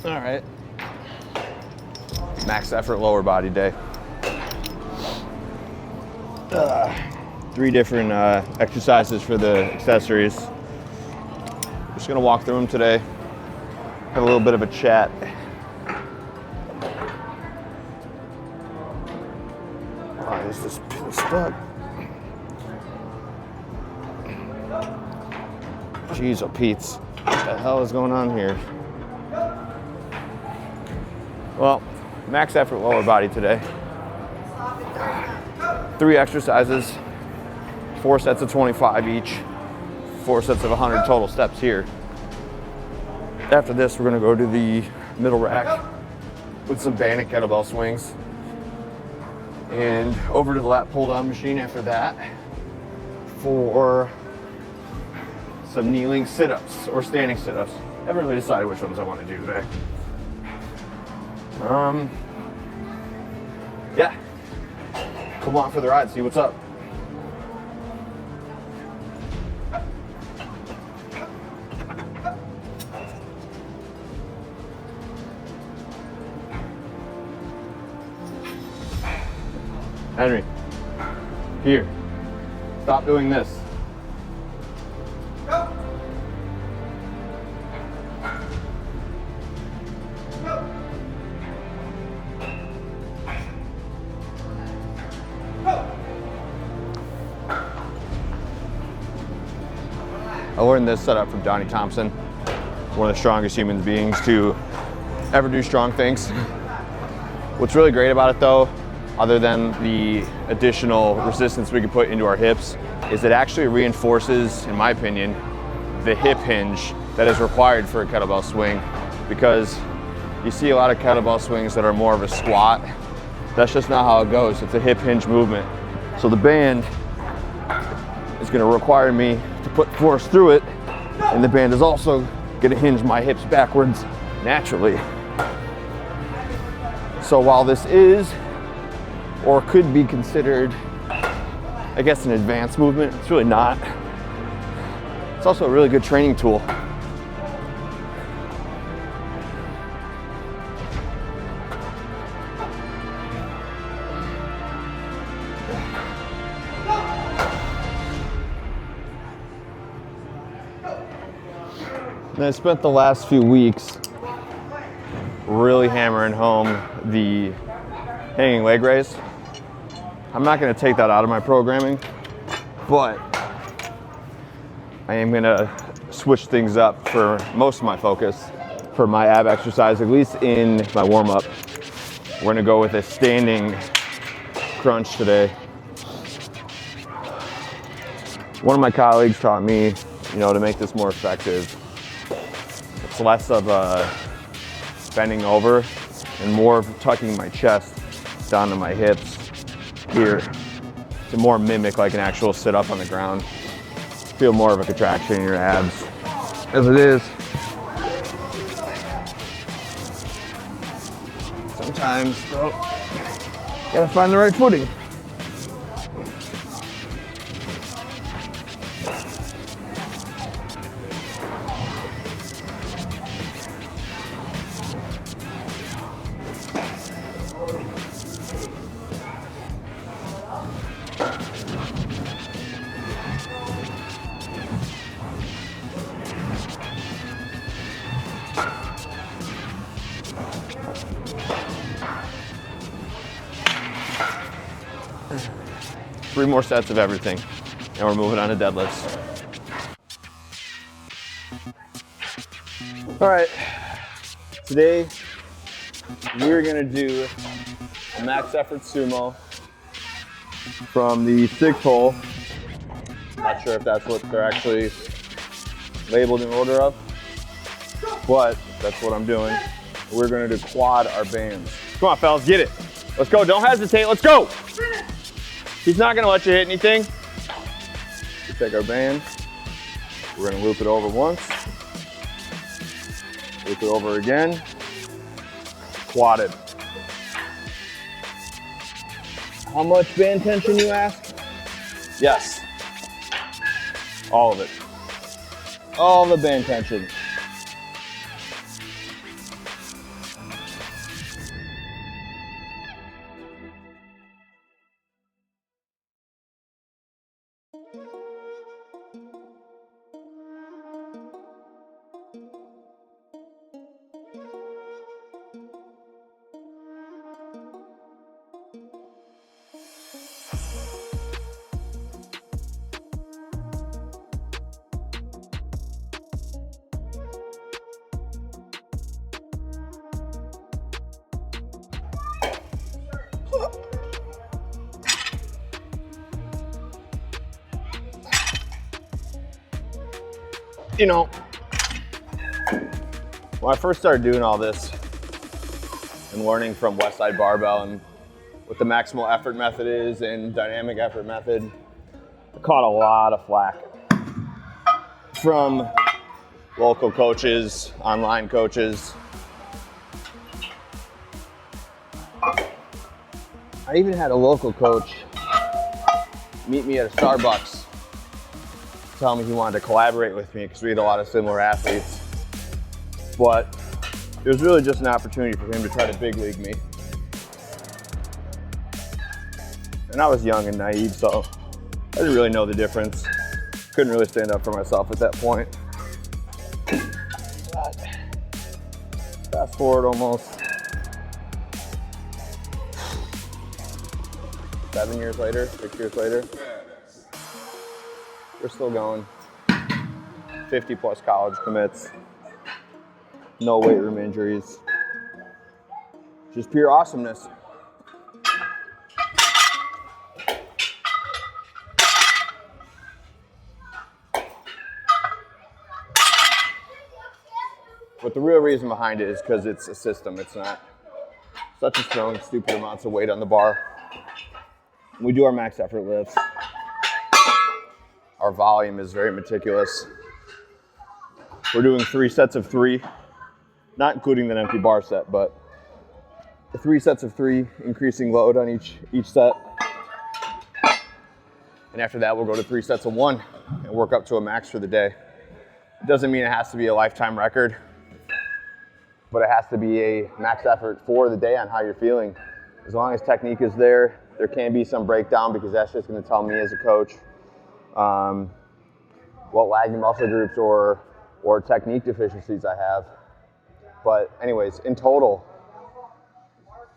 All right. Max effort lower body day. 3 different exercises for the accessories. Just gonna walk through them today. Have a little bit of a chat. Why is this pin stuck? Jeez, oh Pete's. What the hell is going on here? Well, max effort lower body today. 3 exercises, 4 sets of 25 each, 4 sets of 100 total steps here. After this, we're gonna go to the middle rack with some banded kettlebell swings and over to the lat pull down machine after that for some kneeling sit-ups or standing sit-ups. I haven't really decided which ones I want to do today. Yeah, come on for the ride, see what's up. Henry, here, stop doing this. I learned this setup from Donnie Thompson, one of the strongest human beings to ever do strong things. What's really great about it though, other than the additional resistance we can put into our hips, is it actually reinforces, in my opinion, the hip hinge that is required for a kettlebell swing, because you see a lot of kettlebell swings that are more of a squat. That's just not how it goes. It's a hip hinge movement. So the band is gonna require me to put force through it, and the band is also gonna hinge my hips backwards naturally. So while this is, or could be considered, I guess, an advanced movement, it's really not. It's also a really good training tool. And I spent the last few weeks really hammering home the hanging leg raise. I'm not going to take that out of my programming, but I am going to switch things up for most of my focus for my ab exercise, at least in my warm-up. We're going to go with a standing crunch today. One of my colleagues taught me, to make this more effective, it's less of a bending over and more of tucking my chest down to my hips here to more mimic like an actual sit-up on the ground. Feel more of a contraction in your abs. As it is, sometimes, gotta find the right footing. Three more sets of everything, and we're moving on to deadlifts. All right, today we're gonna do a max effort sumo from the 6 hole. Not sure if that's what they're actually labeled in order of, but that's what I'm doing. We're gonna do quad our bands. Come on, fellas, get it. Let's go, don't hesitate, let's go. He's not gonna let you hit anything. We take our band, we're gonna loop it over once, loop it over again, quad it. How much band tension, you ask? Yes, all of it. All the band tension. You know, when I first started doing all this and learning from Westside Barbell and what the maximal effort method is and dynamic effort method, I caught a lot of flack from local coaches, online coaches. I even had a local coach meet me at a Starbucks, tell me he wanted to collaborate with me because we had a lot of similar athletes. But it was really just an opportunity for him to try to big league me. And I was young and naive, so I didn't really know the difference. Couldn't really stand up for myself at that point. But fast forward almost 7 years later, 6 years later, we're still going. 50 plus college commits, no weight room injuries, just pure awesomeness. But the real reason behind it is because it's a system. It's not such as throwing stupid amounts of weight on the bar. We do our max effort lifts. Our volume is very meticulous. We're doing 3 sets of 3, not including the empty bar set, but 3 sets of 3, increasing load on each set. And after that, we'll go to 3 sets of 1 and work up to a max for the day. It doesn't mean it has to be a lifetime record, but it has to be a max effort for the day on how you're feeling. As long as technique is there, there can be some breakdown because that's just going to tell me as a coach what lagging muscle groups or technique deficiencies I have. But anyways, in total,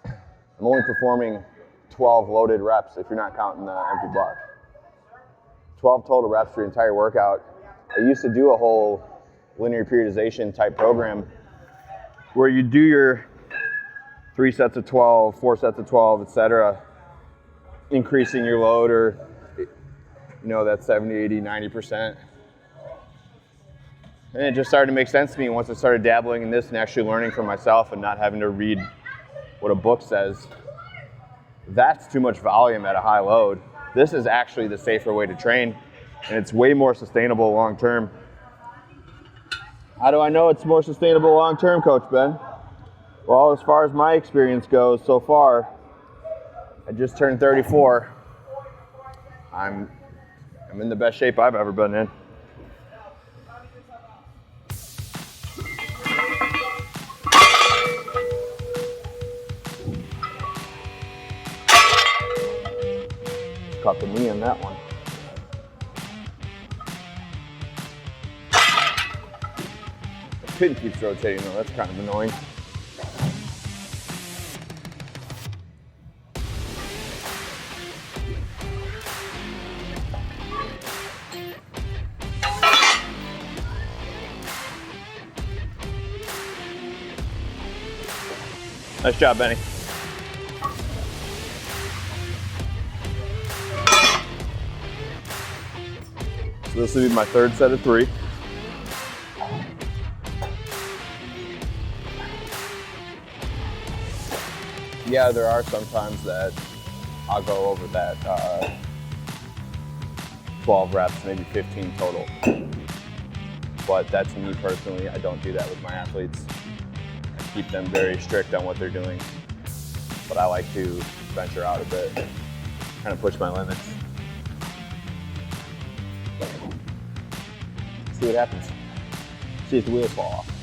I'm only performing 12 loaded reps if you're not counting the empty bar. 12 total reps for your entire workout. I used to do a whole linear periodization type program where you do your 3 sets of 12, 4 sets of 12, etc., increasing your load or, that 70, 80, 90%. And it just started to make sense to me once I started dabbling in this and actually learning for myself and not having to read what a book says. That's too much volume at a high load. This is actually the safer way to train, and it's way more sustainable long term. How do I know it's more sustainable long term, Coach Ben? Well, as far as my experience goes so far, I just turned 34. I'm in the best shape I've ever been in. Caught the knee on that one. The pin keeps rotating though, that's kind of annoying. Nice job, Benny. So this will be my 3rd set of 3. Yeah, there are some times that I'll go over that 12 reps, maybe 15 total. But that's me personally. I don't do that with my athletes. I keep them very strict on what they're doing. But I like to venture out a bit, kind of push my limits. See what happens. See if the wheels fall off.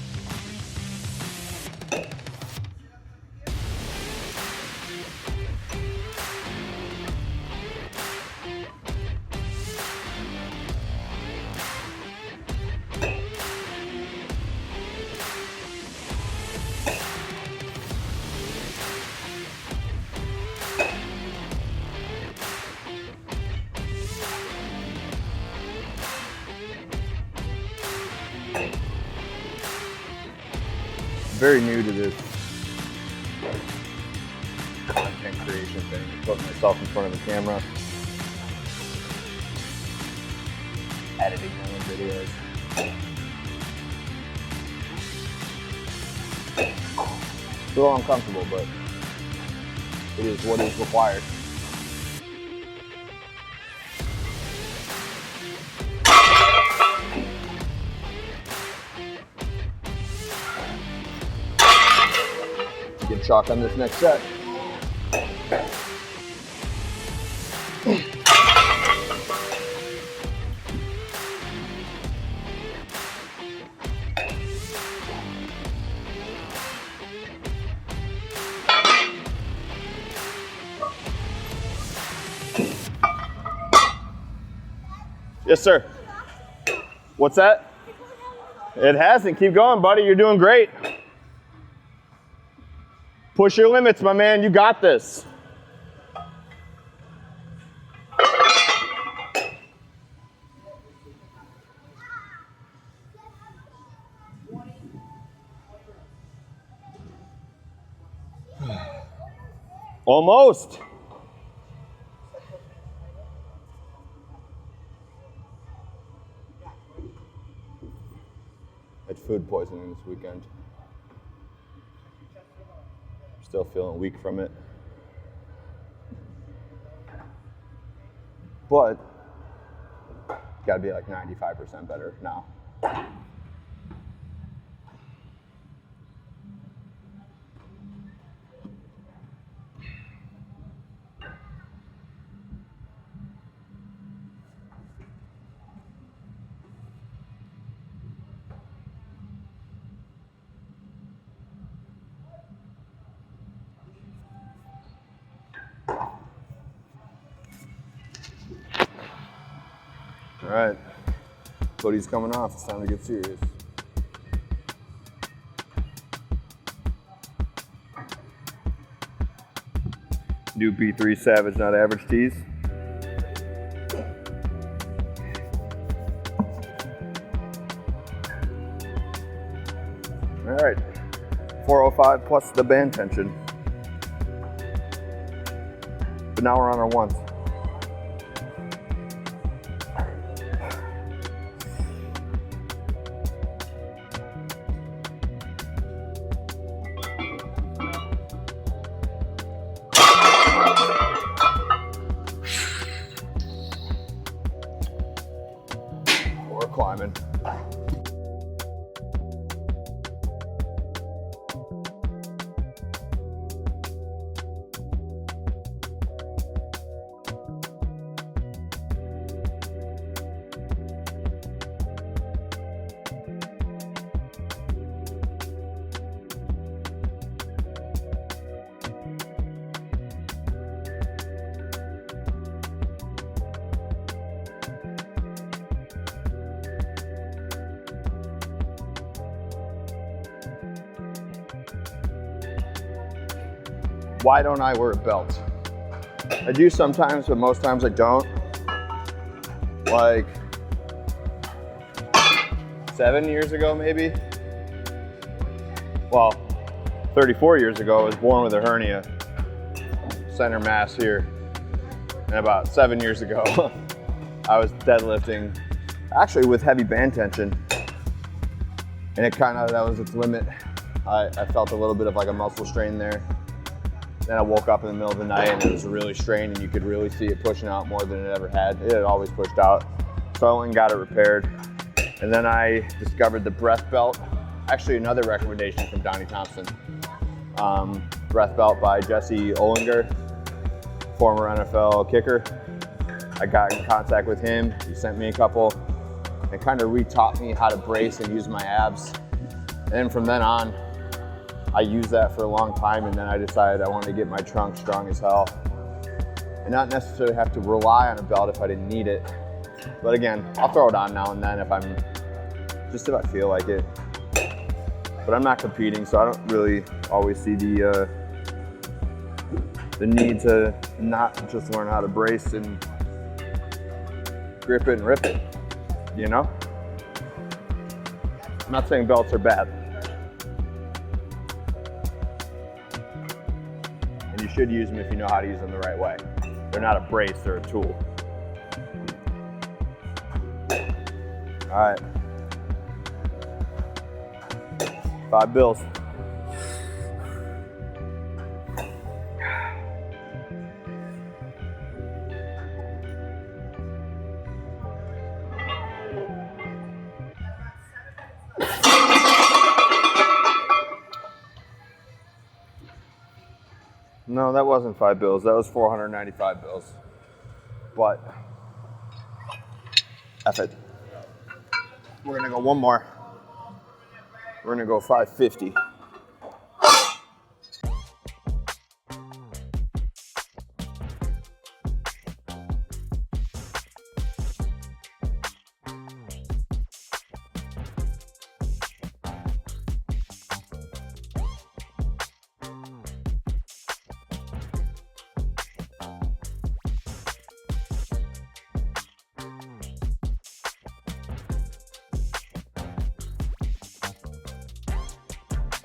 Very new to this content creation thing, putting myself in front of the camera, editing my own videos. a little uncomfortable, but it is what is required. Get chalk on this next set. Yes, sir. What's that? It hasn't. Keep going, buddy. You're doing great. Push your limits, my man. You got this. Almost. Had food poisoning this weekend. Still feeling weak from it. But gotta be like 95% better now. All right, hoodie's coming off. It's time to get serious. New B3 Savage, not average tees. All right, 405 plus the band tension. But now we're on our ones. Climbing. Why don't I wear a belt? I do sometimes, but most times I don't. Like 7 years ago, maybe. Well, 34 years ago, I was born with a hernia, center mass here. And about 7 years ago, I was deadlifting, actually with heavy band tension. And it kind of, that was its limit. I felt a little bit of like a muscle strain there. Then I woke up in the middle of the night and it was really strained and you could really see it pushing out more than it ever had. It had always pushed out. So I went and got it repaired. And then I discovered the breath belt. Actually, another recommendation from Donnie Thompson. Breath belt by Jesse Olinger, former NFL kicker. I got in contact with him. He sent me a couple and kind of re-taught me how to brace and use my abs. And then from then on, I used that for a long time, and then I decided I wanted to get my trunk strong as hell and not necessarily have to rely on a belt if I didn't need it. But again, I'll throw it on now and then if I feel like it. But I'm not competing, so I don't really always see the need to not just learn how to brace and grip it and rip it, you know? I'm not saying belts are bad. And you should use them if you know how to use them the right way. They're not a brace, they're a tool. All right. 5 bills. No, that wasn't 5 bills. That was 495 bills. But, F it. We're gonna go one more. We're gonna go 550.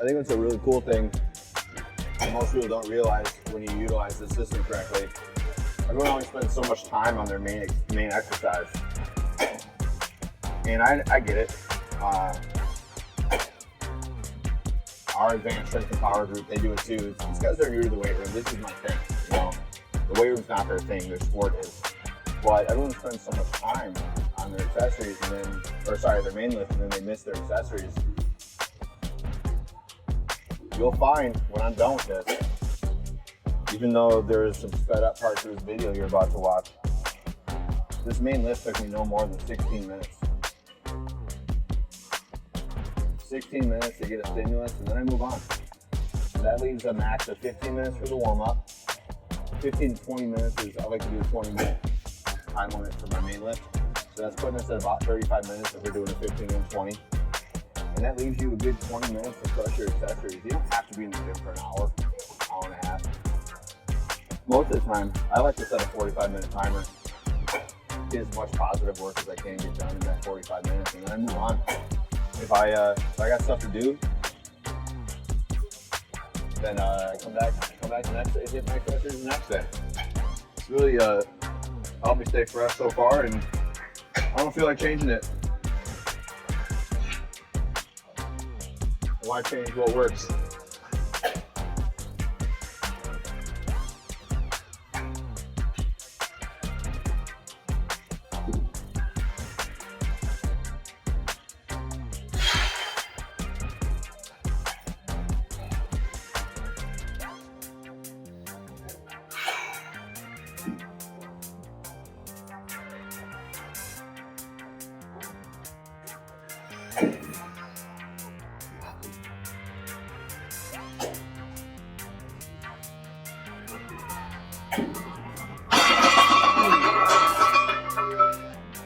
I think it's a really cool thing that most people don't realize when you utilize the system correctly. Everyone always spends so much time on their main exercise. And I get it. Our advanced strength and power group, they do it too. These guys are new to the weight room. This is my thing. You know, the weight room's not their thing, their sport is. But everyone spends so much time on their accessories and then, their main lift, and then they miss their accessories. You'll find when I'm done with this, even though there's some sped up parts of this video you're about to watch, this main lift took me no more than 16 minutes. 16 minutes to get a stimulus, and then I move on. And that leaves a max of 15 minutes for the warm up. 15 to 20 minutes is, I like to do a 20-minute time limit for my main lift. So that's putting us at about 35 minutes if we're doing a 15 and 20. And that leaves you a good 20 minutes to crush your accessories. You don't have to be in the gym for an hour and a half. Most of the time, I like to set a 45-minute timer. Get as much positive work as I can get done in that 45 minutes, and then I move on. If I got stuff to do, then I come back the next day, hit my accessories the next day. It's really helped me stay fresh so far, and I don't feel like changing it. Why change what works?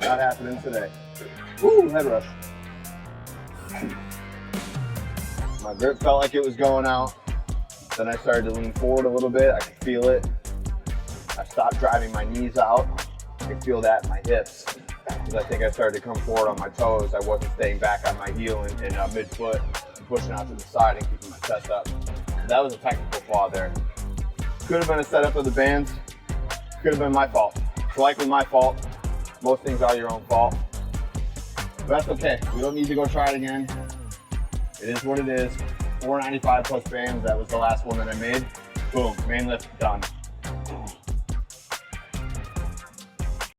Not happening today. Ooh, head rush. My grip felt like it was going out. Then I started to lean forward a little bit. I could feel it. I stopped driving my knees out. I could feel that in my hips. Because I think I started to come forward on my toes. I wasn't staying back on my heel and mid-foot and pushing out to the side and keeping my chest up. So that was a technical flaw there. Could have been a setup of the bands. Could have been my fault. It's likely my fault. Most things are your own fault. But that's okay. We don't need to go try it again. It is what it is. 495 plus bands. That was the last one that I made. Boom, main lift done.